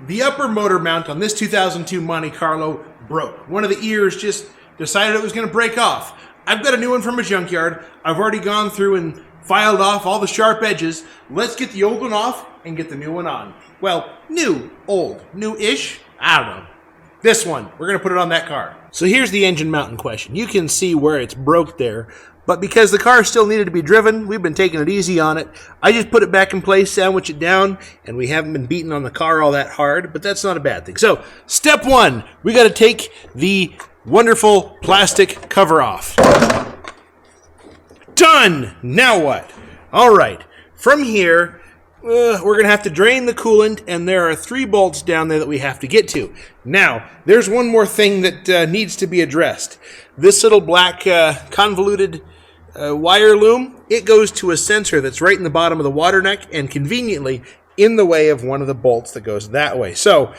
The upper motor mount on this 2002 Monte Carlo broke. One of the ears just decided it was going to break off. I've got a new one from a junkyard. I've already gone through and filed off all the sharp edges. Let's get the old one off and get the new one on. Well, new, old, new-ish, I don't know. This one, we're going to put it on that car. So here's the engine mount in question. You can see where it's broke there, but because the car still needed to be driven, we've been taking it easy on it. I just put it back in place, sandwich it down, and we haven't been beating on the car all that hard, but that's not a bad thing. So, step one, we got to take the wonderful plastic cover off. Done! Now what? All right, from here, we're going to have to drain the coolant, and there are 3 bolts down there that we have to get to. Now, there's one more thing that needs to be addressed. This little black convoluted wire loom, it goes to a sensor that's right in the bottom of the water neck and conveniently in the way of one of the bolts that goes that way. So,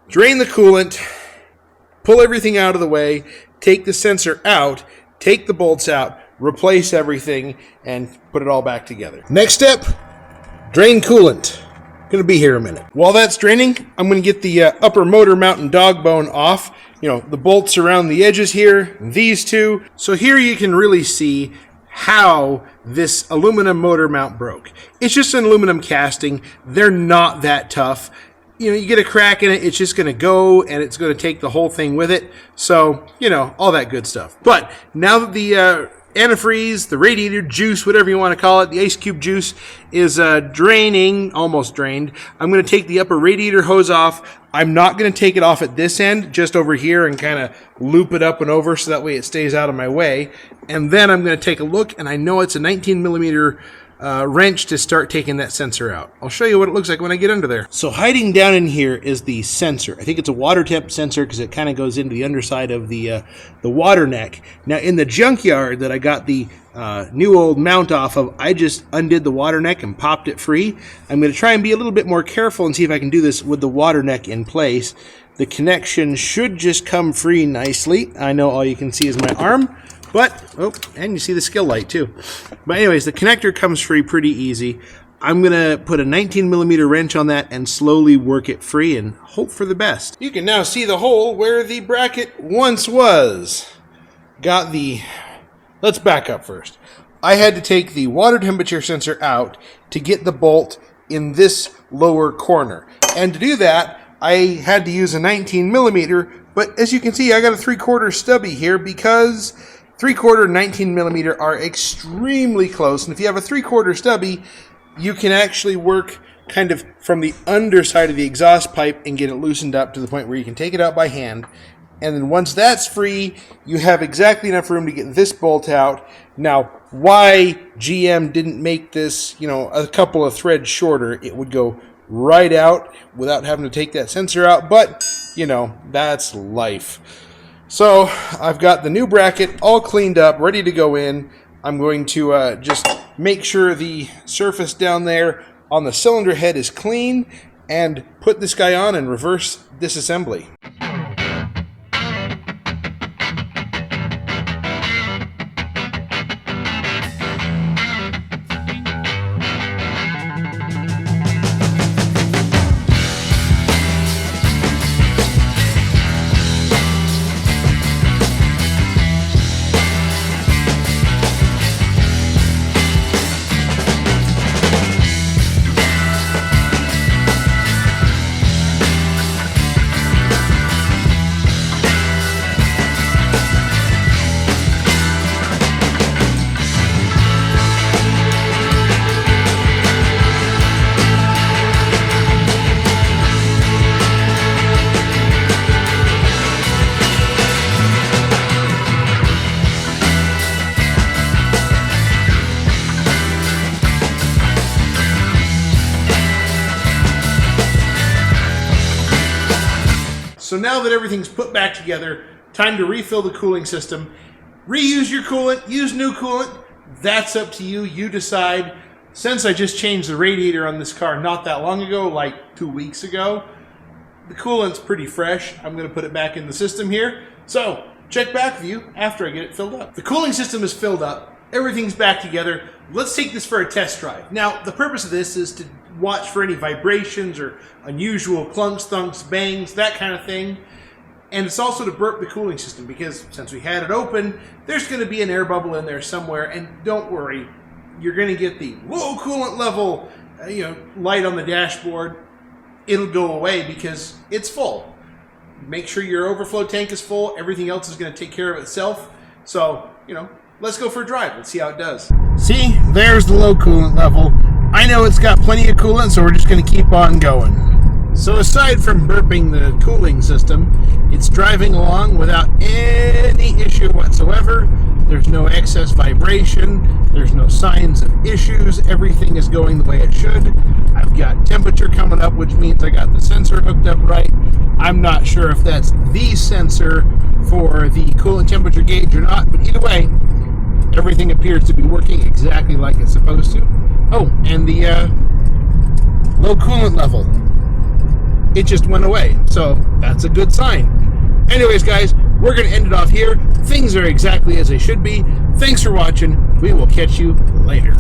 drain the coolant, pull everything out of the way, take the sensor out, take the bolts out, replace everything, and put it all back together. Next step, drain coolant. Going to be here a minute. While that's draining, I'm going to get the upper motor mount and dog bone off. You know, the bolts around the edges here, these two. So here you can really see how this aluminum motor mount broke. It's just an aluminum casting. They're not that tough. You know, you get a crack in it, it's just going to go, and it's going to take the whole thing with it. So, you know, all that good stuff. But now that the antifreeze, the radiator juice, whatever you want to call it, the ice cube juice is draining, almost drained. I'm going to take the upper radiator hose off. I'm not going to take it off at this end, just over here and kind of loop it up and over so that way it stays out of my way. And then I'm going to take a look, and I know it's a 19 millimeter wrench to start taking that sensor out. I'll show you what it looks like when I get under there. So hiding down in here is the sensor. I think it's a water temp sensor because it kind of goes into the underside of the water neck. Now in the junkyard that I got the new old mount off of, I just undid the water neck and popped it free. I'm going to try and be a little bit more careful and see if I can do this with the water neck in place. The connection should just come free nicely. I know all you can see is my arm. But, oh, and you see the skill light too. But anyways, the connector comes free pretty easy. I'm going to put a 19 millimeter wrench on that and slowly work it free and hope for the best. You can now see the hole where the bracket once was. Let's back up first. I had to take the water temperature sensor out to get the bolt in this lower corner. And to do that, I had to use a 19 millimeter, but as you can see, I got a 3/4 stubby here because 3/4 19 millimeter are extremely close, and if you have a 3/4 stubby, you can actually work kind of from the underside of the exhaust pipe and get it loosened up to the point where you can take it out by hand. And then once that's free, you have exactly enough room to get this bolt out. Now, why GM didn't make this, you know, a couple of threads shorter, it would go right out without having to take that sensor out, but, you know, that's life. So I've got the new bracket all cleaned up, ready to go in. I'm going to just make sure the surface down there on the cylinder head is clean and put this guy on and reverse disassembly. So now that everything's put back together, time to refill the cooling system. Reuse your coolant, use new coolant. That's up to you. You decide. Since I just changed the radiator on this car not that long ago, like 2 weeks ago, the coolant's pretty fresh. I'm going to put it back in the system here. So check back with you after I get it filled up. The cooling system is filled up. Everything's back together. Let's take this for a test drive. Now, the purpose of this is to watch for any vibrations or unusual clunks, thunks, bangs, that kind of thing. And it's also to burp the cooling system, because since we had it open, there's going to be an air bubble in there somewhere. And don't worry, you're going to get the low coolant level light on the dashboard. It'll go away because it's full. Make sure your overflow tank is full. Everything else is going to take care of itself. So, let's go for a drive. Let's see how it does. See, there's the low coolant level. I know it's got plenty of coolant, so we're just going to keep on going. So aside from burping the cooling system, it's driving along without any issue whatsoever. There's no excess vibration. There's no signs of issues. Everything is going the way it should. I've got temperature coming up, which means I got the sensor hooked up right. I'm not sure if that's the sensor for the coolant temperature gauge or not, but either way, everything appears to be working exactly like it's supposed to. Oh, and the low coolant level, it just went away, so that's a good sign. Anyways, guys, we're going to end it off here. Things are exactly as they should be. Thanks for watching. We will catch you later.